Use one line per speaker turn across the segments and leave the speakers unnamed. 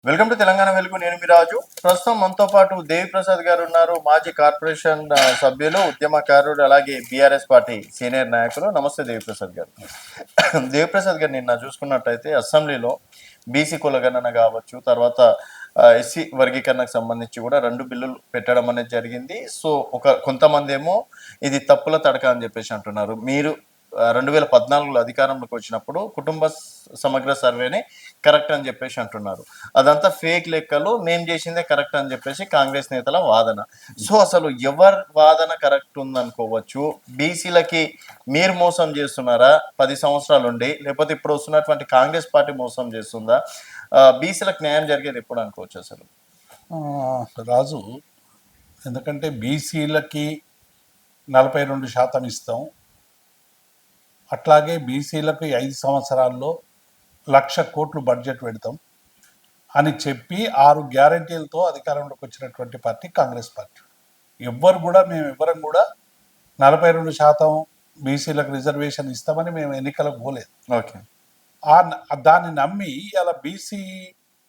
Welcome to Telangana వెలుగు. నేను మీ రాజు. ప్రస్తుతం మనతో పాటు దేవి ప్రసాద్ గారు ఉన్నారు. మాజీ కార్పొరేషన్ సభ్యులు, ఉద్యమకారుడు, అలాగే బీఆర్ఎస్ పార్టీ సీనియర్ నాయకులు. నమస్తే దేవి ప్రసాద్ గారు. దేవి ప్రసాద్ గారు, నిన్న చూసుకున్నట్టయితే అసెంబ్లీలో బీసీ కులగణన కావచ్చు, తర్వాత ఎస్సీ వర్గీకరణకు సంబంధించి కూడా 2 బిల్లులు పెట్టడం అనేది జరిగింది. సో కొంతమంది ఏమో ఇది తప్పుల తడక అని చెప్పేసి అంటున్నారు. మీరు 2014లో అధికారంలోకి వచ్చినప్పుడు కుటుంబ సమగ్ర సర్వేనే కరెక్ట్ అని చెప్పేసి అంటున్నారు. అదంతా ఫేక్ లెక్కలు, మేము చేసిందే కరెక్ట్ అని చెప్పేసి కాంగ్రెస్ నేతల వాదన. సో అసలు ఎవరి వాదన కరెక్ట్ ఉందనుకోవచ్చు? బీసీలకి మీరు మోసం చేస్తున్నారా 10 సంవత్సరాల నుండి, లేకపోతే ఇప్పుడు వస్తున్నటువంటి కాంగ్రెస్ పార్టీ మోసం చేస్తుందా? బీసీలకు న్యాయం జరిగేది ఎప్పుడు అనుకోవచ్చు అసలు?
రాజు, ఎందుకంటే బీసీలకి 42% ఇస్తాం, అట్లాగే బీసీలకు 5 సంవత్సరాల్లో 1,00,000 కోట్లు బడ్జెట్ పెడతాం అని చెప్పి 6 గ్యారంటీలతో అధికారంలోకి వచ్చినటువంటి పార్టీ కాంగ్రెస్ పార్టీ. మేమెవ్వరం కూడా 42% బీసీలకు రిజర్వేషన్ ఇస్తామని మేము ఎన్నికలకు పోలేదు.
ఓకే,
దాన్ని నమ్మి ఇలా బీసీ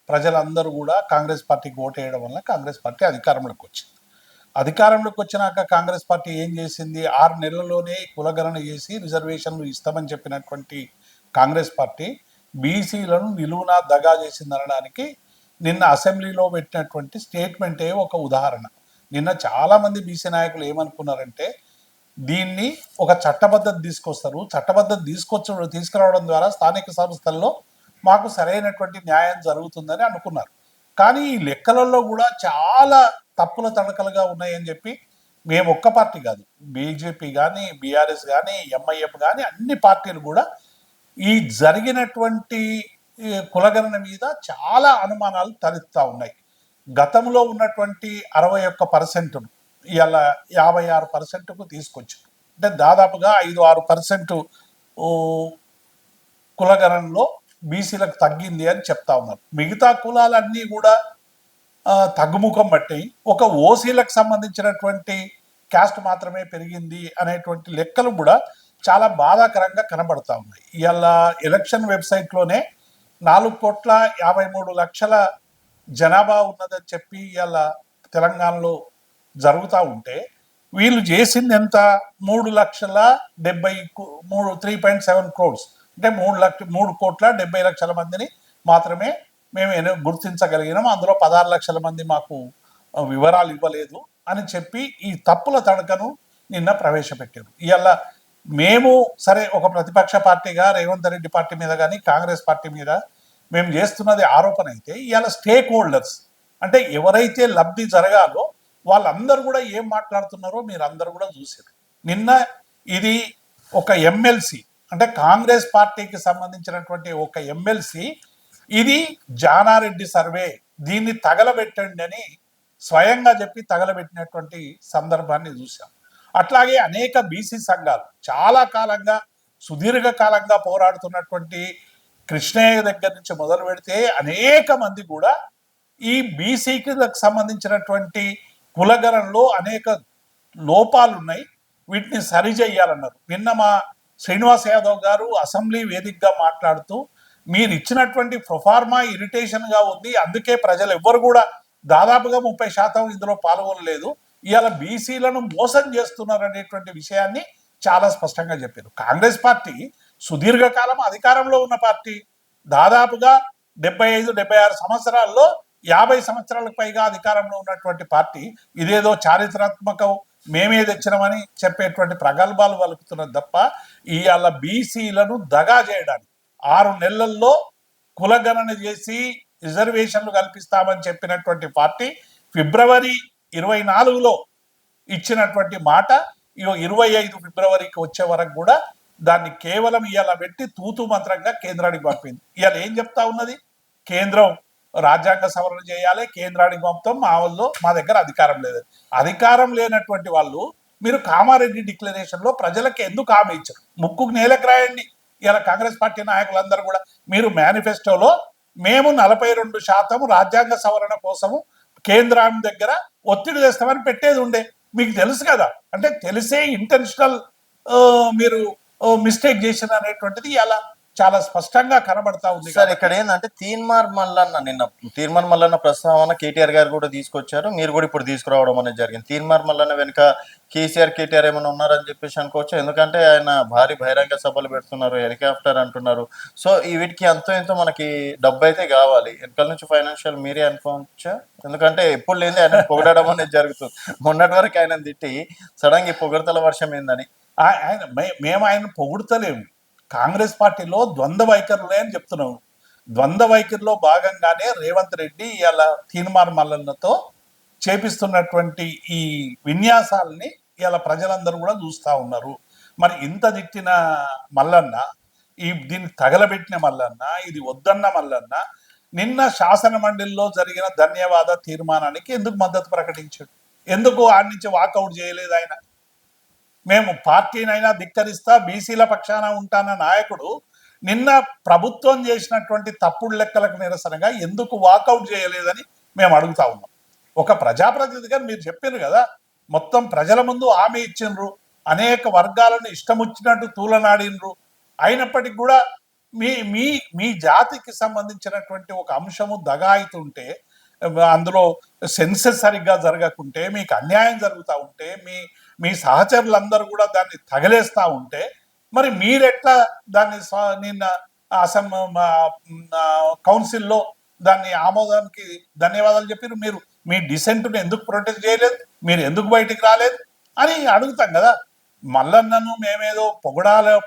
ప్రజలందరూ కూడా కాంగ్రెస్ పార్టీకి ఓటేయడం వల్ల కాంగ్రెస్ పార్టీ అధికారంలోకి వచ్చింది. అధికారంలోకి వచ్చినాక కాంగ్రెస్ పార్టీ ఏం చేసింది? 6 నెలల్లోనే కులగణన చేసి రిజర్వేషన్లు ఇస్తామని చెప్పినటువంటి కాంగ్రెస్ పార్టీ బీసీలను నిలువునా దగా చేసిందనడానికి నిన్న అసెంబ్లీలో పెట్టినటువంటి స్టేట్మెంటే ఒక ఉదాహరణ. నిన్న చాలామంది బీసీ నాయకులు ఏమనుకున్నారంటే, దీన్ని ఒక చట్టబద్ధత తీసుకొస్తారు, చట్టబద్ధత తీసుకురావడం ద్వారా స్థానిక సంస్థల్లో మాకు సరైనటువంటి న్యాయం జరుగుతుందని అనుకున్నారు. కానీ ఈ లెక్కలలో కూడా చాలా తప్పుల తడకలుగా ఉన్నాయని చెప్పి మేము ఒక్క పార్టీ కాదు, బీజేపీ కానీ, బీఆర్ఎస్ కానీ, ఎంఐఎఫ్ కానీ అన్ని పార్టీలు కూడా ఈ జరిగినటువంటి కులగణన మీద చాలా అనుమానాలు తలెత్తుతా ఉన్నాయి. గతంలో ఉన్నటువంటి 61%ను ఇవాళ 56%కు తీసుకొచ్చారు. అంటే దాదాపుగా 5-6% కులగణనలో బీసీలకు తగ్గింది అని చెప్తా ఉన్నారు. మిగతా కులాలన్నీ కూడా తగ్గుముఖం బట్టి ఒక ఓసీలకు సంబంధించినటువంటి క్యాస్ట్ మాత్రమే పెరిగింది అనేటువంటి లెక్కలు కూడా చాలా బాధాకరంగా కనబడతా ఉన్నాయి. ఇవాళ ఎలక్షన్ వెబ్సైట్లోనే 4,53,00,000 జనాభా ఉన్నదని చెప్పి ఇవాళ తెలంగాణలో జరుగుతూ ఉంటే వీళ్ళు చేసింది ఎంత? 3,70,3.7 crores, అంటే 3,70,00,000 మందిని మాత్రమే మేము గుర్తించగలిగినాం. అందులో 16 లక్షల మంది మాకు వివరాలు ఇవ్వలేదు అని చెప్పి ఈ తప్పుల తడకను నిన్న ప్రవేశపెట్టారు. ఇవాళ మేము సరే ఒక ప్రతిపక్ష పార్టీగా రేవంత్ రెడ్డి పార్టీ మీద కానీ కాంగ్రెస్ పార్టీ మీద మేము చేస్తున్నది ఆరోపణ అయితే, ఇవాళ స్టేక్ హోల్డర్స్ అంటే ఎవరైతే లబ్ధి జరగాలో వాళ్ళందరూ కూడా ఏం మాట్లాడుతున్నారో మీరు అందరూ కూడా చూసారు. నిన్న ఇది ఒక ఎమ్మెల్సీ, అంటే కాంగ్రెస్ పార్టీకి సంబంధించినటువంటి ఒక ఎమ్మెల్సీ ఇది జానారెడ్డి సర్వే, దీన్ని తగలబెట్టండి అని స్వయంగా చెప్పి తగలబెట్టినటువంటి సందర్భాన్ని చూసాం. అట్లాగే అనేక బీసీ సంఘాలు చాలా కాలంగా సుదీర్ఘకాలంగా పోరాడుతున్నటువంటి కృష్ణయ్య దగ్గర నుంచి మొదలు పెడితే అనేక మంది కూడా ఈ బీసీకి సంబంధించినటువంటి కులగణనలో అనేక లోపాలు ఉన్నాయి, వీటిని సరిచేయాలన్నారు. నిన్న మా శ్రీనివాస్ యాదవ్ గారు అసెంబ్లీ వేదికగా మాట్లాడుతూ, మీరు ఇచ్చినటువంటి ప్రొఫార్మా ఇరిటేషన్గా ఉంది, అందుకే ప్రజలు ఎవ్వరు కూడా దాదాపుగా 30% ఇందులో పాల్గొనలేదు, ఇవాళ బీసీలను మోసం చేస్తున్నారు అనేటువంటి విషయాన్ని చాలా స్పష్టంగా చెప్పారు. కాంగ్రెస్ పార్టీ సుదీర్ఘకాలం అధికారంలో ఉన్న పార్టీ, దాదాపుగా 75-76 సంవత్సరాల్లో 50 సంవత్సరాలకు పైగా అధికారంలో ఉన్నటువంటి పార్టీ ఇదేదో చారిత్రాత్మకం మేమే తెచ్చినామని చెప్పేటువంటి ప్రగల్భాలు వలుకుతున్నది తప్ప ఇవాళ బీసీలను దగా చేయడానికి 6 నెలల్లో కులగణన చేసి రిజర్వేషన్లు కల్పిస్తామని చెప్పినటువంటి పార్టీ ఫిబ్రవరి 24లో ఇచ్చినటువంటి మాట 25 ఫిబ్రవరికి వచ్చే వరకు కూడా దాన్ని కేవలం ఇవాళ పెట్టి తూతు మంత్రంగా కేంద్రానికి పంపింది. ఇవాళ ఏం చెప్తా ఉన్నది? కేంద్రం రాజ్యాంగ సవరణ చేయాలి, కేంద్రానికి పంపుతాం, మా దగ్గర అధికారం లేదు. అధికారం లేనటువంటి వాళ్ళు మీరు కామారెడ్డి డిక్లరేషన్లో ప్రజలకు ఎందుకు హామీ ఇచ్చారు? ముక్కుకు నేలకు రాయండి. ఇలా కాంగ్రెస్ పార్టీ నాయకులందరూ కూడా మీరు మేనిఫెస్టోలో మేము 42% రాజ్యాంగ సవరణ కోసము కేంద్రం దగ్గర ఒత్తిడి తెస్తామని పెట్టేది ఉండే. మీకు తెలుసు కదా, అంటే తెలిసే ఇంటెన్షనల్ మీరు మిస్టేక్ చేసిన అనేటువంటిది ఇలా చాలా స్పష్టంగా కనబడతా ఉంది
సార్
కాబట్టి
ఇక్కడ ఏంటంటే తీన్మార్ మల్లన్న ప్రస్తావన కేటీఆర్ గారు కూడా తీసుకొచ్చారు, మీరు కూడా ఇప్పుడు తీసుకురావడం అనేది జరిగింది. తీన్మార్ మల్లన్న వెనుక కేటీఆర్ ఏమైనా ఉన్నారని చెప్పేసి అనుకోవచ్చు, ఎందుకంటే ఆయన భారీ బహిరంగ సభలు పెడుతున్నారు, హెలికాప్టర్ అంటున్నారు. సో ఈ వీటికి అంతో ఎంతో మనకి డబ్బు అయితే కావాలి, వెనకాల నుంచి ఫైనాన్షియల్ మీరే అనుకోవచ్చా? ఎందుకంటే ఎప్పుడు లేని ఆయన పొగడడం అనేది జరుగుతుంది. మొన్నటి వరకు ఆయన తిట్టి సడన్ గా ఈ పొగడతల వర్షం ఏందని.
ఆయన మేము ఆయన పొగుడుతలేము. కాంగ్రెస్ పార్టీలో ద్వంద్వ వైఖరులే అని చెప్తున్నాము. ద్వంద్వ వైఖరిలో భాగంగానే రేవంత్ రెడ్డి ఇలా తీన్మార్ మల్లన్నతో చేపిస్తున్నటువంటి ఈ విన్యాసాలని ఇలా ప్రజలందరూ కూడా చూస్తూ ఉన్నారు. మరి ఇంత తిట్టిన మల్లన్న, దీన్ని తగలబెట్టిన మల్లన్న, ఇది వద్దన్న మల్లన్న నిన్న శాసన మండలిలో జరిగిన ధన్యవాద తీర్మానానికి ఎందుకు మద్దతు ప్రకటించాడు? ఎందుకు ఆడి నుంచి వాకౌట్ చేయలేదు ఆయన? మేము పార్టీనైనా ధిక్కరిస్తా, బీసీల పక్షాన ఉంటాన నాయకుడు నిన్న ప్రభుత్వం చేసినటువంటి తప్పుడు లెక్కలకు నిరసనగా ఎందుకు వాకౌట్ చేయలేదని మేము అడుగుతా ఉన్నాం. ఒక ప్రజాప్రతినిధిగా మీరు చెప్పారు కదా, మొత్తం ప్రజల ముందు హామీ ఇచ్చిండ్రు, అనేక వర్గాలను ఇష్టముచ్చినట్టు తూలనాడినరు. అయినప్పటికీ కూడా మీ మీ మీ జాతికి సంబంధించినటువంటి ఒక అంశము దగాయితుంటే, అందులో సెన్సెస్ సరిగ్గా జరగకుంటే, మీకు అన్యాయం జరుగుతూ ఉంటే, మీ సహచరులందరూ కూడా దాన్ని తగలేస్తూ ఉంటే, మరి మీరెట్లా దాన్ని నిన్న కౌన్సిల్లో దాన్ని ఆమోదానికి ధన్యవాదాలు చెప్పారు? మీరు మీ డిసెంట్ను ఎందుకు ప్రొటెక్ట్ చేయలేదు? మీరు ఎందుకు బయటికి రాలేదు అని అడుగుతాం కదా. మల్లన్నను మేమేదో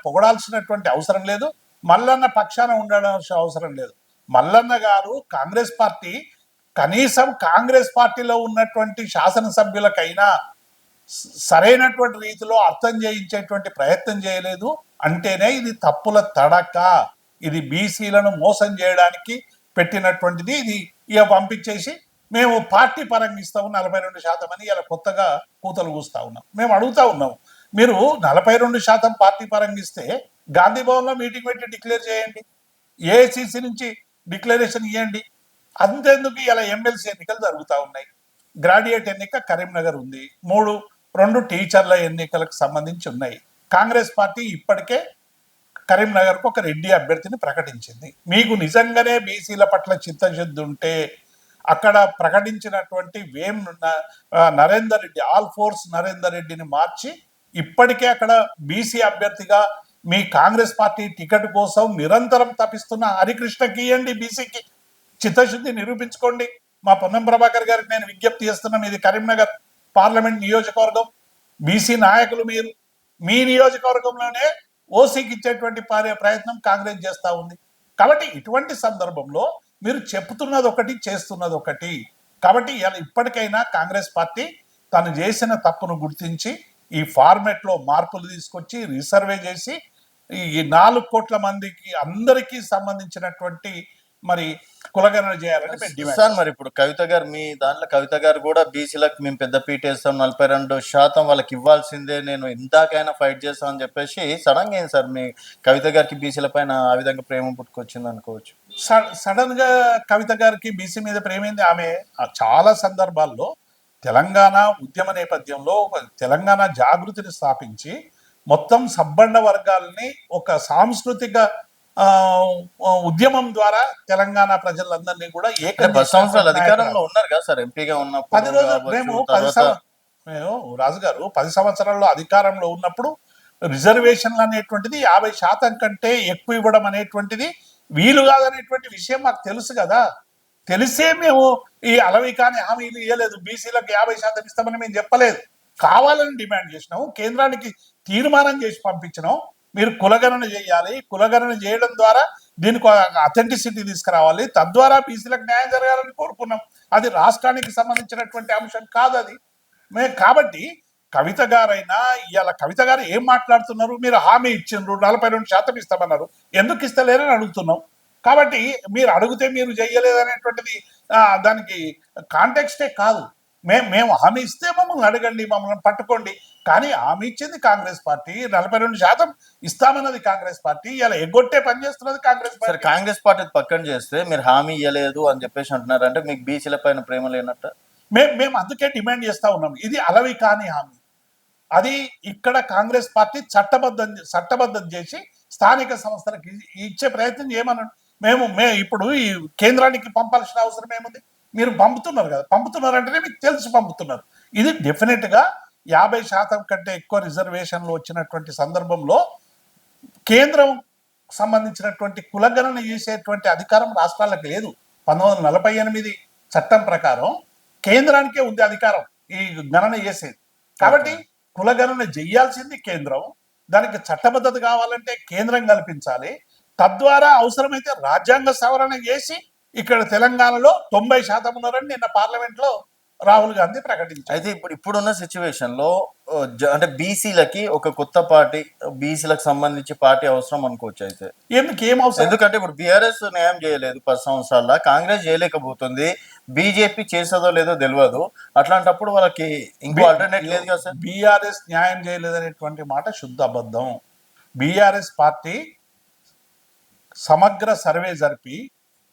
పొగడాల్సినటువంటి అవసరం లేదు, మల్లన్న పక్షాన ఉండాల్సిన అవసరం లేదు. మల్లన్న గారు కాంగ్రెస్ పార్టీ, కనీసం కాంగ్రెస్ పార్టీలో ఉన్నటువంటి శాసనసభ్యులకైనా సరైనటువంటి రీతిలో అర్థం చేయించేటువంటి ప్రయత్నం చేయలేదు అంటేనే ఇది తప్పుల తడక, ఇది బీసీలను మోసం చేయడానికి పెట్టినటువంటిది. ఇది ఇక పంపించేసి మేము పార్టీ పరంగా ఇస్తాము 42% అని ఇలా కొత్తగా కూతలు కూస్తా ఉన్నాం. మేము అడుగుతా ఉన్నాము, మీరు 42% పార్టీ పరంగా ఇస్తే గాంధీ భవన్లో మీటింగ్ పెట్టి డిక్లేర్ చేయండి, ఏఐసిసి నుంచి డిక్లరేషన్ ఇవ్వండి. అంతేందుకు ఇలా ఎమ్మెల్సీ ఎన్నికలు జరుగుతూ ఉన్నాయి, గ్రాడ్యుయేట్ ఎన్నిక కరీంనగర్ ఉంది, 2 టీచర్ల ఎన్నికలకు సంబంధించి ఉన్నాయి. కాంగ్రెస్ పార్టీ ఇప్పటికే కరీంనగర్కు ఒక రెడ్డి అభ్యర్థిని ప్రకటించింది. మీకు నిజంగానే బీసీల పట్ల చిత్తశుద్ధి ఉంటే అక్కడ ప్రకటించినటువంటి నరేందర్ రెడ్డి, ఆల్ ఫోర్స్ నరేందర్ రెడ్డిని మార్చి ఇప్పటికే అక్కడ బీసీ అభ్యర్థిగా మీ కాంగ్రెస్ పార్టీ టికెట్ కోసం నిరంతరం తపిస్తున్న హరికృష్ణకి ఇవ్వండి. బీసీకి చిత్తశుద్ధి నిరూపించుకోండి. మా పొన్నం ప్రభాకర్ గారికి నేను విజ్ఞప్తి చేస్తున్నాం, ఇది కరీంనగర్ పార్లమెంట్ నియోజకవర్గం, బీసీ నాయకులు మీరు, మీ నియోజకవర్గంలోనే ఓసీకి ఇచ్చేటువంటి ప్రయత్నం కాంగ్రెస్ చేస్తూ ఉంది. కాబట్టి ఇటువంటి సందర్భంలో మీరు చెప్తున్నది ఒకటి, చేస్తున్నది ఒకటి. కాబట్టి ఇప్పటికైనా కాంగ్రెస్ పార్టీ తను చేసిన తప్పును గుర్తించి ఈ ఫార్మెట్లో మార్పులు తీసుకొచ్చి రీసర్వే చేసి ఈ 4 కోట్ల మందికి అందరికీ సంబంధించినటువంటి మరి కులగణన చేయాలని మేము డిమాండ్
సార్. మరి ఇప్పుడు కవిత గారు, మీ దాంట్లో కవిత గారు కూడా బీసీలకు మేము పెద్ద పీట వేస్తాం, 42% వాళ్ళకి ఇవ్వాల్సిందే, నేను ఇందాకైనా ఫైట్ చేస్తాం అని చెప్పేసి సడన్ గా ఏంటి సార్ మీ కవిత గారికి బీసీల పైన ఆ విధంగా ప్రేమ పుట్టుకొచ్చింది అనుకోవచ్చు?
సడన్ గా కవిత గారికి బీసీ మీద ప్రేమైంది. ఆమె చాలా సందర్భాల్లో తెలంగాణ ఉద్యమ నేపథ్యంలో తెలంగాణ జాగృతిని స్థాపించి మొత్తం సబ్బండ వర్గాలని ఒక సాంస్కృతిక ఉద్యమం ద్వారా తెలంగాణ ప్రజలందరినీ కూడా
10 సంవత్సరాలు అధికారంలో ఉన్నారు కదా సార్, ఎంపీగా ఉన్న
10 రోజులు మేము రాజు గారు 10 సంవత్సరాల్లో అధికారంలో ఉన్నప్పుడు రిజర్వేషన్లు అనేటువంటిది 50% కంటే ఎక్కువ ఇవ్వడం అనేటువంటిది వీలు కాదనేటువంటి విషయం మాకు తెలుసు కదా. తెలిసే మేము ఈ అలవి కానీ హామీలు ఇవ్వలేదు, బీసీలకు 50% ఇస్తామని మేము చెప్పలేదు, కావాలని డిమాండ్ చేసినాము, కేంద్రానికి తీర్మానం చేసి పంపించినాం. మీరు కులగణన చేయాలి, కులగణన చేయడం ద్వారా దీనికి అథెంటిసిటీ తీసుకురావాలి, తద్వారా బీసీలకు న్యాయం జరగాలని కోరుకున్నాం. అది రాష్ట్రానికి సంబంధించినటువంటి అంశం కాదు అది. కాబట్టి కవిత గారైనా ఇవాళ కవిత గారు ఏం మాట్లాడుతున్నారు? మీరు హామీ ఇచ్చిండ్రు, 42% ఇస్తామన్నారు, ఎందుకు ఇస్తలేరని అడుగుతున్నాం. కాబట్టి మీరు అడిగితే మీరు చెయ్యలేదనేటువంటిది దానికి కాంటెక్స్టే కాదు. మేము హామీ ఇస్తే మమ్మల్ని అడగండి, మమ్మల్ని పట్టుకోండి. కానీ హామీ ఇచ్చింది కాంగ్రెస్ పార్టీ, 42% ఇస్తామన్నది కాంగ్రెస్ పార్టీ, ఇలా ఎగ్గొట్టే పని చేస్తున్నది కాంగ్రెస్ పార్టీ.
కాంగ్రెస్ పార్టీ పక్కన చేస్తే మీరు హామీ ఇవ్వలేదు అని చెప్పేసి అంటున్నారు, అంటే మీకు బీసీల పైన ప్రేమ లేనట్ట?
మేము అందుకే డిమాండ్ చేస్తా ఉన్నాం, ఇది అలవి కాని హామీ. అది ఇక్కడ కాంగ్రెస్ పార్టీ చట్టబద్ధం చేసి స్థానిక సంస్థలకు ఇచ్చే ప్రయత్నం చేయమన్నాడు. ఇప్పుడు ఈ కేంద్రానికి పంపాల్సిన అవసరం ఏముంది? మీరు పంపుతున్నారు కదా, పంపుతున్నారంటేనే మీకు తెలిసి పంపుతున్నారు. ఇది డెఫినెట్ గా 50% కంటే ఎక్కువ రిజర్వేషన్లు వచ్చినటువంటి సందర్భంలో కేంద్రం సంబంధించినటువంటి కులగణన చేసేటువంటి అధికారం రాష్ట్రాలకు లేదు. 1948 చట్టం ప్రకారం కేంద్రానికే ఉంది అధికారం ఈ గణన చేసేది. కాబట్టి కులగణన చేయాల్సింది కేంద్రం. దానికి చట్టబద్ధత కావాలంటే కేంద్రం కల్పించాలి. తద్వారా అవసరమైతే రాజ్యాంగ సవరణ చేసి ఇక్కడ తెలంగాణలో 90% ఉన్నారని నిన్న పార్లమెంట్ లో రాహుల్ గాంధీ ప్రకటించారు.
అయితే ఇప్పుడున్న సిచ్యువేషన్ లో అంటే బీసీలకి ఒక కొత్త పార్టీ, బీసీలకు సంబంధించి పార్టీ అవసరం అనుకోవచ్చు. అయితే
ఏం అవసరం?
ఎందుకంటే ఇప్పుడు బీఆర్ఎస్ న్యాయం చేయలేదు 10 సంవత్సరాల, కాంగ్రెస్ చేయలేకపోతుంది, బీజేపీ చేస్తుందో లేదో తెలియదు. అట్లాంటప్పుడు వాళ్ళకి ఇంకో ఆల్టర్నేట్ లేదు కదా సార్.
బీఆర్ఎస్ న్యాయం చేయలేదనేటువంటి మాట శుద్ధ అబద్ధం. బీఆర్ఎస్ పార్టీ సమగ్ర సర్వే జరిపి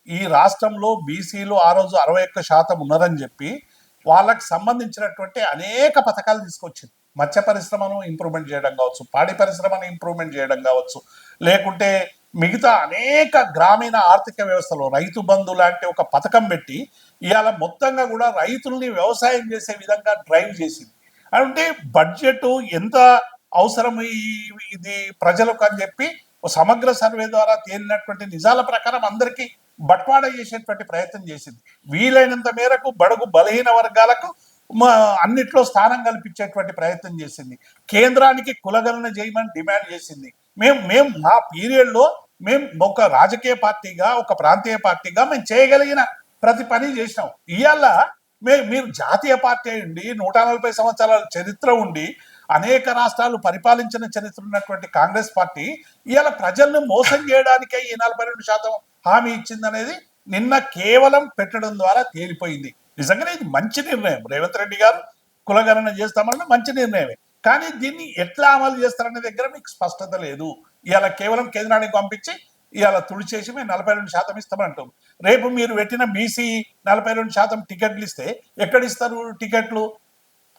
ఈ రాష్ట్రంలో బీసీలు ఆ రోజు 61% ఉన్నారని చెప్పి వాళ్ళకి సంబంధించినటువంటి అనేక పథకాలు తీసుకొచ్చింది. మత్స్య పరిశ్రమను ఇంప్రూవ్మెంట్ చేయడం కావచ్చు, పాడి పరిశ్రమను ఇంప్రూవ్మెంట్ చేయడం కావచ్చు, లేకుంటే మిగతా అనేక గ్రామీణ ఆర్థిక వ్యవస్థలో రైతు బంధు లాంటి ఒక పథకం పెట్టి ఇవాళ మొత్తంగా కూడా రైతుల్ని వ్యవసాయం చేసే విధంగా డ్రైవ్ చేసింది. అంటే బడ్జెట్ ఎంత అవసరం ఇది ప్రజలకు అని చెప్పి సమగ్ర సర్వే ద్వారా తేలినటువంటి నిజాల ప్రకారం అందరికీ బట్వాడా చేసేటువంటి ప్రయత్నం చేసింది. వీలైనంత మేరకు బడుగు బలహీన వర్గాలకు అన్నిట్లో స్థానం కల్పించేటువంటి ప్రయత్నం చేసింది. కేంద్రానికి కులగణన చేయమని డిమాండ్ చేసింది. మేము మా పీరియడ్లో మేము ఒక రాజకీయ పార్టీగా, ఒక ప్రాంతీయ పార్టీగా మేము చేయగలిగిన ప్రతి పని చేసినాం. ఇవాళ మీరు జాతీయ పార్టీ ఉండి 140 సంవత్సరాల చరిత్ర ఉండి అనేక రాష్ట్రాలు పరిపాలించిన చరిత్ర ఉన్నటువంటి కాంగ్రెస్ పార్టీ ఇవాళ ప్రజలను మోసం చేయడానికే ఈ 42% హామీ ఇచ్చిందనేది నిన్న కేవలం పెట్టడం ద్వారా తేలిపోయింది. నిజంగానే ఇది మంచి నిర్ణయం. రేవంత్ రెడ్డి గారు కులగణన చేస్తామన్న మంచి నిర్ణయమే. కానీ దీన్ని ఎట్లా అమలు చేస్తారనే దగ్గర మీకు స్పష్టత లేదు. ఇవాళ కేవలం కేంద్రానికి పంపించి ఇవాళ తుడిచేసి మేము 42% ఇస్తామంటాం. రేపు మీరు పెట్టిన బీసీ 42% టికెట్లు ఇస్తే ఎక్కడిస్తారు టికెట్లు?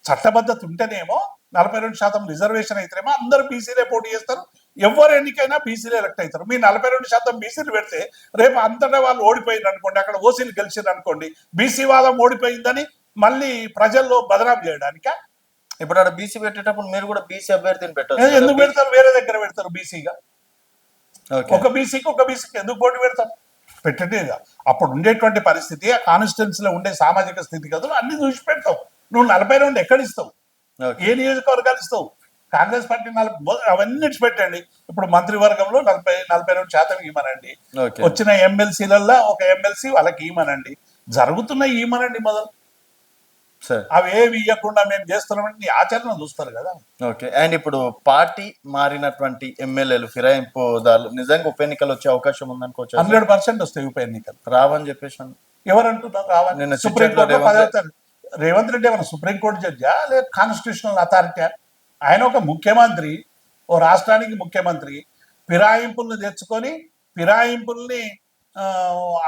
చట్టబద్ధత ఉంటేనేమో 42% రిజర్వేషన్ అయితేనేమో అందరూ బీసీలే పోటీ చేస్తారు. ఎవరు ఎన్నికైనా బీసీలే ఎలక్ట్ అవుతారు. మీ 42% బీసీలు పెడితే రేపు అంతటా వాళ్ళు ఓడిపోయింది అనుకోండి, అక్కడ ఓసీలు గెలిచారు అనుకోండి, బీసీ వాదం ఓడిపోయిందని మళ్ళీ ప్రజల్లో బదనాం చేయడానిక?
ఇప్పుడు అక్కడ బీసీ పెట్టేటప్పుడు మీరు కూడా బీసీ అభ్యర్థిని పెట్టారు.
ఎందుకు పెడతారు? వేరే దగ్గర పెడతారు బీసీగా. ఒక బీసీకి ఎందుకు పోటీ పెడతాం? పెట్టేగా. అప్పుడు ఉండేటువంటి పరిస్థితి, ఆ కాన్స్టిట్యున్సీలో ఉండే సామాజిక స్థితిగతులు అన్ని చూసి పెడతావు. నువ్వు 42 ఎక్కడ ఇస్తావు? ఏ నియోజకవర్గాలు ఇస్తావు? కాంగ్రెస్ పార్టీ అవన్నీ పెట్టండి. ఇప్పుడు మంత్రివర్గంలో 42% ఇవ్వమనండి. వచ్చిన ఎమ్మెల్సీలలో ఒక ఎమ్మెల్సీ వాళ్ళకి ఇవ్వమనండి. జరుగుతున్నాయి ఇవ్వమనండి మొదలు. అవి ఏవి ఇవ్వకుండా మేము చేస్తున్నామని ఆచరణ చూస్తారు కదా.
ఓకే. అండ్ ఇప్పుడు పార్టీ మారినటువంటి ఎమ్మెల్యేలు, ఫిరాయింపుదారులు నిజంగా ఉప ఎన్నికలు వచ్చే అవకాశం ఉందనుకోవచ్చు.
100% వస్తాయి ఉప ఎన్నికలు.
రావని చెప్పేసి
ఎవరంటున్నారు? రావని సుప్రీంకోర్టు రేవంత్ రెడ్డి ఏమైనా సుప్రీంకోర్టు జడ్జా లేదా కాన్స్టిట్యూషనల్ అథారిటీ? ఆయన ఒక ముఖ్యమంత్రి, ఓ రాష్ట్రానికి ముఖ్యమంత్రి. ఫిరాయింపుల్ని తెచ్చుకొని ఫిరాయింపుల్ని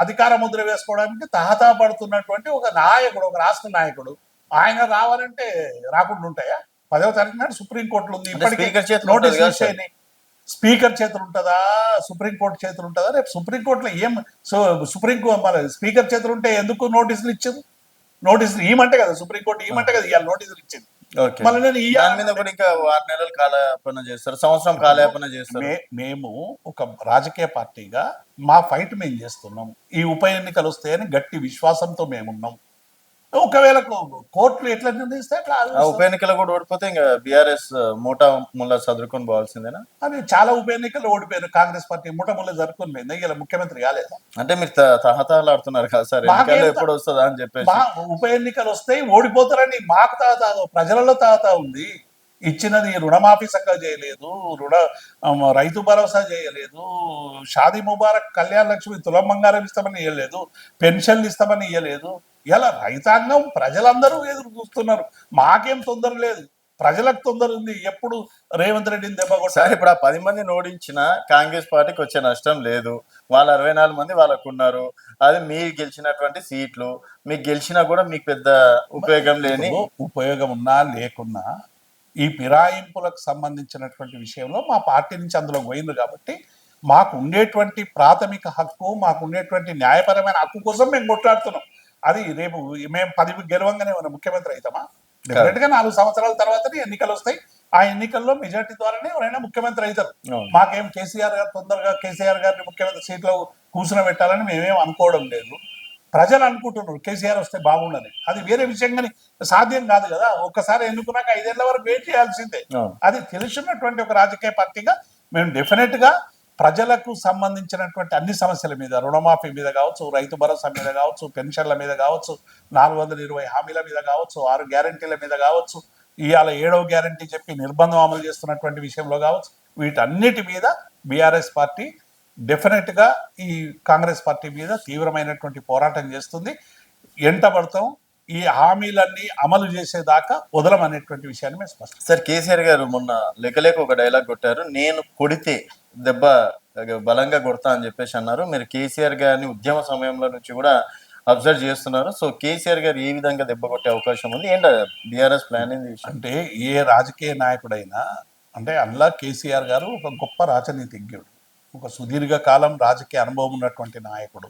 అధికార ముద్ర వేసుకోవడానికి తహతా పడుతున్నటువంటి ఒక నాయకుడు, ఒక రాష్ట్ర నాయకుడు. ఆయన రావాలంటే రాకుండా ఉంటాయా? 10వ తారీఖు నాడు సుప్రీంకోర్టులో ఉంది. ఇప్పటికీ నోటీస్ ఇచ్చేయని. స్పీకర్ చేతులు ఉంటుందా? సుప్రీంకోర్టు చేతులు ఉంటుందా? రేపు సుప్రీంకోర్టులో స్పీకర్ చేతులు ఉంటే ఎందుకు నోటీసులు ఇచ్చింది? నోటీసులు ఇవ్వమంటే కదా సుప్రీంకోర్టు ఇవ్వమంటే కదా ఇవాళ నోటీసులు ఇచ్చింది.
మళ్ళీ నేను ఇంకా 6 నెలలు కాలయాపన చేస్తారు, సంవత్సరం కాలయాపన చేస్తారు.
మేము ఒక రాజకీయ పార్టీగా మా ఫైట్ మేము చేస్తున్నాం. ఈ ఉప ఎన్నికలు వస్తాయని గట్టి విశ్వాసంతో మేమున్నాం. ఒకవేళ కోర్టులు ఎట్లా నిర్ణయిస్తే అట్లా.
ఉప ఎన్నికలు కూడా ఓడిపోతే ఇంకా బీఆర్ఎస్ మూటా ముళ్ళ చదువుకొని పోవాల్సిందేనా?
అని చాలా ఉప ఎన్నికలు ఓడిపోయారు. కాంగ్రెస్ పార్టీ మూట ముళ్ళ జరుపుకొని పోయింది. ఇలా ముఖ్యమంత్రి కాలేదా?
అంటే మీరు తహతాలాడుతున్నారు కదా సార్, ఎప్పుడు వస్తుందా అని చెప్పేసి.
ఉప ఎన్నికలు వస్తాయి ఓడిపోతారని మాకు తాత, ప్రజలలో తాత ఉంది. ఇచ్చినది రుణమాఫీ చక్కగా చేయలేదు, రైతు భరోసా చేయలేదు, షాదీ ముబారక్, కళ్యాణ లక్ష్మి, తులం బంగారం ఇస్తామని ఇవ్వలేదు, పెన్షన్లు ఇస్తామని ఇవ్వలేదు. ఇలా రైతాంగం ప్రజలందరూ ఎదురు చూస్తున్నారు. మాకేం తొందర లేదు, ప్రజలకు తొందర ఉంది. ఎప్పుడు రేవంత్ రెడ్డిని దెబ్బ కొట్టారు.
ఇప్పుడు ఆ 10 మందిని ఓడించిన కాంగ్రెస్ పార్టీకి వచ్చే నష్టం లేదు. వాళ్ళ 64 మంది వాళ్ళకు ఉన్నారు. అది మీరు గెలిచినటువంటి సీట్లు. మీకు గెలిచినా కూడా మీకు పెద్ద ఉపయోగం లేని.
ఉపయోగం ఉన్నా లేకున్నా ఈ ఫిరాయింపులకు సంబంధించినటువంటి విషయంలో మా పార్టీ నుంచి అందులో పోయింది కాబట్టి మాకు ఉండేటువంటి ప్రాథమిక హక్కు, మాకు ఉండేటువంటి న్యాయపరమైన హక్కు కోసం మేము కొట్లాడుతున్నాం. అది రేపు మేము 10 గెలవంగానే ఉన్న ముఖ్యమంత్రి అవుతామా? డెఫినెట్ గా 4 సంవత్సరాల తర్వాతనే ఎన్నికలు వస్తాయి. ఆ ఎన్నికల్లో మెజార్టీ ద్వారానే ఎవరైనా ముఖ్యమంత్రి అవుతారు.
అవును.
మాకేం కేసీఆర్ గారు తొందరగా కేసీఆర్ గారిని ముఖ్యమంత్రి సీట్లో కూర్చునబెట్టాలని మేమేం అనుకోవడం లేదు. ప్రజలు అనుకుంటున్నారు కేసీఆర్ వస్తే బాగుండని. అది వేరే విషయం, కానీ సాధ్యం కాదు కదా. ఒక్కసారి ఎన్నుకున్నాక 5 ఏళ్ల వరకు వెయిట్ చేయాల్సిందే.
అవును.
అది తెలుసున్నటువంటి ఒక రాజకీయ పార్టీగా మేము డెఫినెట్ గా ప్రజలకు సంబంధించినటువంటి అన్ని సమస్యల మీద, రుణమాఫీ మీద కావచ్చు, రైతు భరోసా మీద కావచ్చు, పెన్షన్ల మీద కావచ్చు, 420 హామీల మీద కావచ్చు, 6 గ్యారంటీల మీద కావచ్చు, ఇవాళ 7వ గ్యారంటీ చెప్పి నిర్బంధం అమలు చేస్తున్నటువంటి విషయంలో కావచ్చు, వీటన్నిటి మీద బీఆర్ఎస్ పార్టీ డెఫినెట్ గా ఈ కాంగ్రెస్ పార్టీ మీద తీవ్రమైనటువంటి పోరాటం చేస్తుంది. ఎంటబడతాం. ఈ హామీలన్నీ అమలు చేసేదాకా వదలమనేటువంటి విషయాన్ని మేము స్పష్టం.
సార్, కేసీఆర్ గారు మొన్న లేక ఒక డైలాగ్ కొట్టారు, నేను కొడితే దెబ్బ బలంగా కొడతా అని చెప్పేసి అన్నారు. మీరు కేసీఆర్ గారిని ఉద్యమ సమయంలో నుంచి కూడా అబ్జర్వ్ చేస్తున్నారు. సో కేసీఆర్ గారు ఏ విధంగా దెబ్బ కొట్టే అవకాశం ఉంది, ఏంటి బీఆర్ఎస్ ప్లాన్ ఏంది విషయం?
అంటే ఏ రాజకీయ నాయకుడైనా, అంటే అందులో కేసీఆర్ గారు ఒక గొప్ప రాజనీతిజ్ఞుడు, ఒక సుదీర్ఘకాలం రాజకీయ అనుభవం ఉన్నటువంటి నాయకుడు.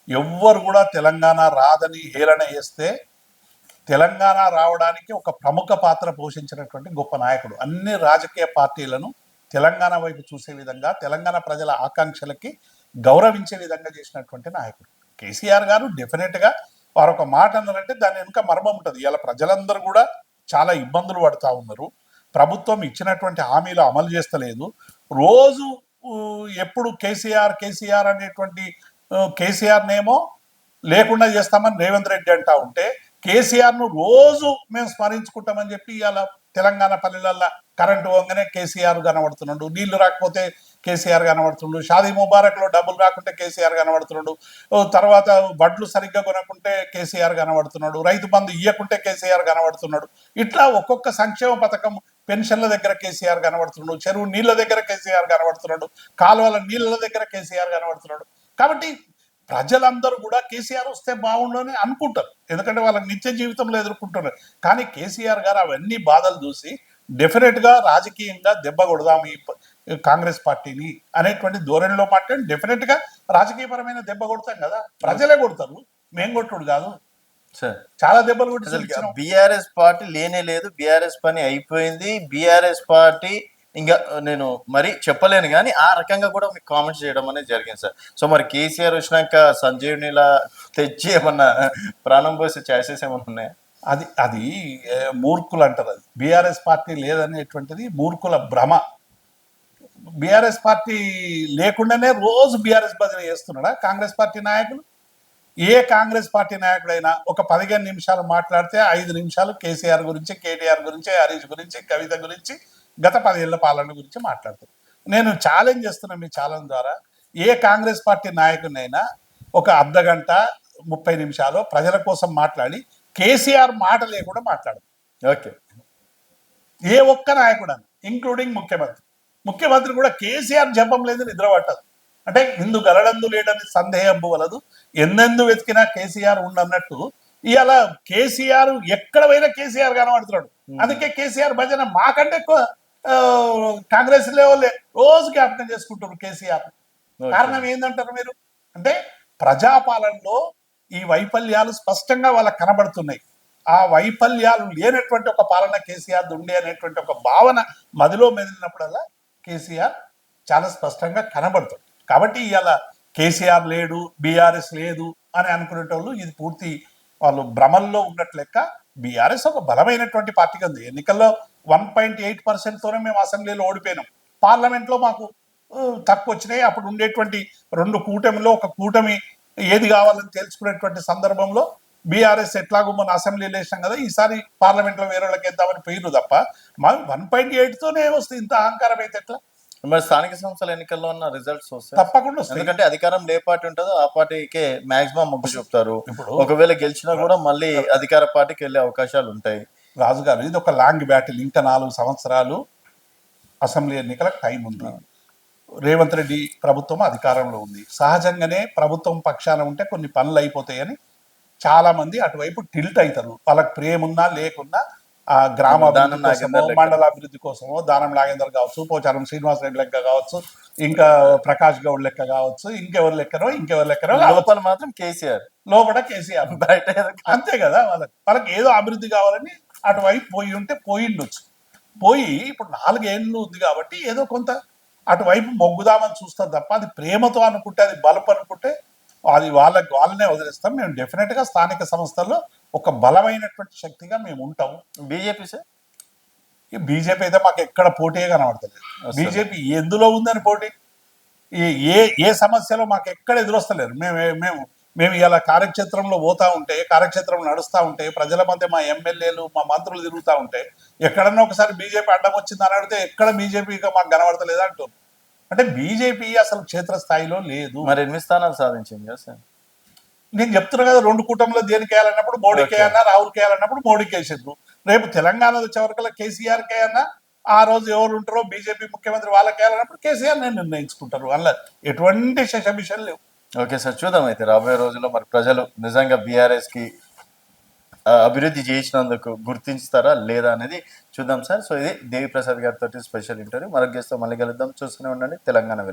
ఎవ్వరు కూడా తెలంగాణ రాదని హేళన చేస్తే తెలంగాణ రావడానికి ఒక ప్రముఖ పాత్ర పోషించినటువంటి గొప్ప నాయకుడు. అన్ని రాజకీయ పార్టీలను తెలంగాణ వైపు చూసే విధంగా, తెలంగాణ ప్రజల ఆకాంక్షలకి గౌరవించే విధంగా చేసినటువంటి నాయకుడు కేసీఆర్ గారు. డెఫినెట్గా వారు ఒక మాట అన్నారంటే దాని వెనుక మర్మం ఉంటుంది. ఇలా ప్రజలందరూ కూడా చాలా ఇబ్బందులు పడుతూ ఉన్నారు. ప్రభుత్వం ఇచ్చినటువంటి హామీలు అమలు చేస్తలేదు. రోజు ఎప్పుడు కేసీఆర్ కేసీఆర్ అనేటువంటి కేసీఆర్నేమో లేకుండా చేస్తామని రేవంత్ రెడ్డి అంటా ఉంటే, కేసీఆర్ను రోజు మేము స్మరించుకుంటామని చెప్పి ఇలా తెలంగాణ పల్లెలల్లో కరెంటు పోగానే కేసీఆర్ కనబడుతున్నాడు, నీళ్లు రాకపోతే కేసీఆర్ కనబడుతున్నాడు, షాదీ ముబారక్లో డబ్బులు రాకుంటే కేసీఆర్ కనబడుతున్నాడు, తర్వాత వడ్లు సరిగ్గా కొనకుంటే కేసీఆర్ కనబడుతున్నాడు, రైతు బంధు ఇయ్యకుంటే కేసీఆర్ కనబడుతున్నాడు. ఇట్లా ఒక్కొక్క సంక్షేమ పథకం, పెన్షన్ల దగ్గర కేసీఆర్ కనబడుతున్నాడు, చెరువు నీళ్ళ దగ్గర కేసీఆర్ కనబడుతున్నాడు, కాలువల నీళ్ళ దగ్గర కేసీఆర్ కనబడుతున్నాడు. కాబట్టి ప్రజలందరూ కూడా కేసీఆర్ వస్తే బాగుండని అనుకుంటారు, ఎందుకంటే వాళ్ళకి నిత్య జీవితంలో ఎదుర్కొంటున్నారు. కానీ కేసీఆర్ గారు అవన్నీ బాధలు చూసి డెఫినెట్గా రాజకీయంగా దెబ్బ కొడదాం ఈ కాంగ్రెస్ పార్టీని అనేటువంటి ధోరణిలో మాట్లాడి డెఫినెట్గా రాజకీయపరమైన దెబ్బ కొడతాం కదా. ప్రజలే కొడతారు, మేం కొట్టుడు కాదు. చాలా దెబ్బలు కొట్టి
బీఆర్ఎస్ పార్టీ లేనే లేదు, బీఆర్ఎస్ పని అయిపోయింది, బీఆర్ఎస్ పార్టీ ఇంకా నేను మరి చెప్పలేను, కానీ ఆ రకంగా కూడా మీకు కామెంట్స్ చేయడం అనేది జరిగింది సార్. సో మరి కేసీఆర్ వచ్చినాక సంజీవ్నిలా తెచ్చి ఏమన్నా ప్రాణం పోసే ఛాయిసెస్ ఏమన్నా ఉన్నాయా?
అది మూర్ఖులు అంటారు. అది బీఆర్ఎస్ పార్టీ లేదనేటువంటిది మూర్ఖుల భ్రమ. బీఆర్ఎస్ పార్టీ లేకుండానే రోజు బీఆర్ఎస్ భజన చేస్తున్నాడా కాంగ్రెస్ పార్టీ నాయకులు? ఏ కాంగ్రెస్ పార్టీ నాయకుడైనా ఒక 15 నిమిషాలు మాట్లాడితే 5 నిమిషాలు కేసీఆర్ గురించి, కేటీఆర్ గురించి, హరీష్ గురించి, కవిత గురించి, గత 10 ఏళ్ల పాలన గురించి మాట్లాడతారు. నేను ఛాలెంజ్ చేస్తున్నా మీ ఛాలెంజ్ ద్వారా, ఏ కాంగ్రెస్ పార్టీ నాయకునైనా ఒక అర్ధ గంట 30 నిమిషాలు ప్రజల కోసం మాట్లాడి కేసీఆర్ మాట లేకుండా మాట్లాడదు.
ఓకే,
ఏ ఒక్క నాయకుడు, ఇంక్లూడింగ్ ముఖ్యమంత్రి కూడా కేసీఆర్ జపం లేదు, నిద్ర పట్టదు. అంటే ఇందు గలడందు లేడని సందేహం వలదు, ఎన్నెందు వెతికినా కేసీఆర్ ఉండన్నట్టు ఇవాళ కేసీఆర్ ఎక్కడ పోయినా కేసీఆర్ కనబడుతున్నాడు. అందుకే కేసీఆర్ భజన మాకంటే ఎక్కువ కాంగ్రెస్ లెవెల్ రోజు జ్ఞాపకం చేసుకుంటారు కేసీఆర్. కారణం ఏంటంటారు మీరు? అంటే ప్రజాపాలనలో ఈ వైఫల్యాలు స్పష్టంగా వాళ్ళకి కనబడుతున్నాయి. ఆ వైఫల్యాలు లేనటువంటి ఒక పాలన కేసీఆర్ ఉండే అనేటువంటి ఒక భావన మదిలో మెదిలినప్పుడల్లా కేసీఆర్ చాలా స్పష్టంగా కనబడుతుంది. కాబట్టి ఇవాళ కేసీఆర్ లేడు, బీఆర్ఎస్ లేదు అని అనుకునేటోళ్ళు ఇది పూర్తి వాళ్ళు భ్రమల్లో ఉన్నట్లు లెక్క. బీఆర్ఎస్ ఒక బలమైనటువంటి పార్టీగా ఉంది. ఎన్నికల్లో 1.8%తోనే మేము అసెంబ్లీలో ఓడిపోయినాం. పార్లమెంట్లో మాకు తక్కువ వచ్చినాయి. అప్పుడు ఉండేటువంటి 2 కూటమిలో ఒక కూటమి ఏది కావాలని తెలుసుకునేటువంటి సందర్భంలో బీఆర్ఎస్ ఎట్లాగో మన అసెంబ్లీలో వేసాం కదా, ఈసారి పార్లమెంట్లో వేరే వాళ్ళకి వేద్దామని పోయిరు తప్ప మా 1.8తోనే వస్తుంది. ఇంత అహంకారం అయితే ఎట్లా?
మరి స్థానిక సంస్థల ఎన్నికల్లో ఉన్న రిజల్ట్స్ వస్తాయి
తప్పకుండా వస్తాయి.
ఎందుకంటే అధికారం ఏ పార్టీ ఉంటుందో ఆ పార్టీకే మాక్సిమం మొగ్గు చూపుతారు. ఒకవేళ గెలిచినా కూడా మళ్ళీ అధికార పార్టీకి వెళ్ళే అవకాశాలు ఉంటాయి.
రాజుగారు, ఇది ఒక లాంగ్ బ్యాటిల్. ఇంకా 4 సంవత్సరాలు అసెంబ్లీ ఎన్నికలకు టైం ఉంది. రేవంత్ రెడ్డి ప్రభుత్వం అధికారంలో ఉంది. సహజంగానే ప్రభుత్వం పక్షాన ఉంటే కొన్ని పనులు అయిపోతాయని చాలా మంది అటువైపు టిల్ట్ అవుతారు. వాళ్ళకి ప్రేమ ఉన్నా లేకున్నా ఆ గ్రామ
దానం
అభివృద్ధి కోసమో
నాగేందర్ లెక్క.
మండల అభివృద్ధి కోసమో దానం నాగేందర్ కావచ్చు, పోచారం శ్రీనివాస్ రెడ్డి లెక్క కావచ్చు, ఇంకా ప్రకాష్ గౌడ్ లెక్క కావచ్చు, ఇంకెవరి లెక్కనో కావచ్చు.
లోపల మాత్రం కేసీఆర్,
లోపల కేసీఆర్ ఉంటాడు.
బయట ఏదో
అంతే కదా, వాళ్ళకి ఏదో అభివృద్ధి కావాలని అటువైపు పోయి ఉంటే పోయిండొచ్చు. పోయి ఇప్పుడు 4 ఏళ్ళు ఉంది కాబట్టి ఏదో కొంత అటువైపు మొగ్గుదామని చూస్తాం తప్ప, అది ప్రేమతో అనుకుంటే, అది బలపు అనుకుంటే అది వాళ్ళనే వదిలేస్తాం. మేము డెఫినెట్ గా స్థానిక సంస్థల్లో ఒక బలమైనటువంటి శక్తిగా మేము ఉంటాము.
BJP sir.
ఈ బీజేపీ అయితే మాకు ఎక్కడ పోటీయే కనబడతలేదు. బీజేపీ ఎందులో ఉందని పోటీ, ఏ ఏ సమస్యలో మాకు ఎక్కడ ఎదురొస్తలేరు. మేము ఇలా కార్యక్షేత్రంలో పోతా ఉంటే, కార్యక్షేత్రం నడుస్తూ ఉంటే, ప్రజల మధ్య మా ఎమ్మెల్యేలు మా మంత్రులు తిరుగుతూ ఉంటే, ఎక్కడన్నా ఒకసారి బీజేపీ అడ్డం వచ్చింది అని అడిగితే ఎక్కడ బీజేపీగా మాకు కనబడతలేదు అంటారు. అంటే బీజేపీ అసలు క్షేత్రస్థాయిలో లేదు.
మరి 8 స్థానాలు సాధించింది కదా సార్.
నేను చెప్తున్నా కదా, 2 కూటమిలో దేనికి వేయాలన్నప్పుడు మోడీకి వేయన్నా, రాహుల్కి వేయాలన్నప్పుడు మోడీకి వేసారు. రేపు తెలంగాణ వచ్చే వరకల్లా కేసీఆర్కి అన్నా, ఆ రోజు ఎవరు ఉంటారో బీజేపీ ముఖ్యమంత్రి వాళ్ళకి వేయాలన్నప్పుడు కేసీఆర్ నేను నిర్ణయించుకుంటారు. అందులో ఎటువంటి శశమిషలు లేవు.
ఓకే సార్, చూద్దాం అయితే రాబోయే రోజుల్లో మరి ప్రజలు నిజంగా బీఆర్ఎస్ కి అభివృద్ధి చేసినందుకు గుర్తించుతారా లేదా అనేది చూద్దాం సార్. సో ఇది దేవి ప్రసాద్ గారితో స్పెషల్ ఇంటర్వ్యూ. మరొక గెస్ట్తో మళ్ళీ కలుద్దాం. చూస్తూనే ఉండండి తెలంగాణ వెలుగు.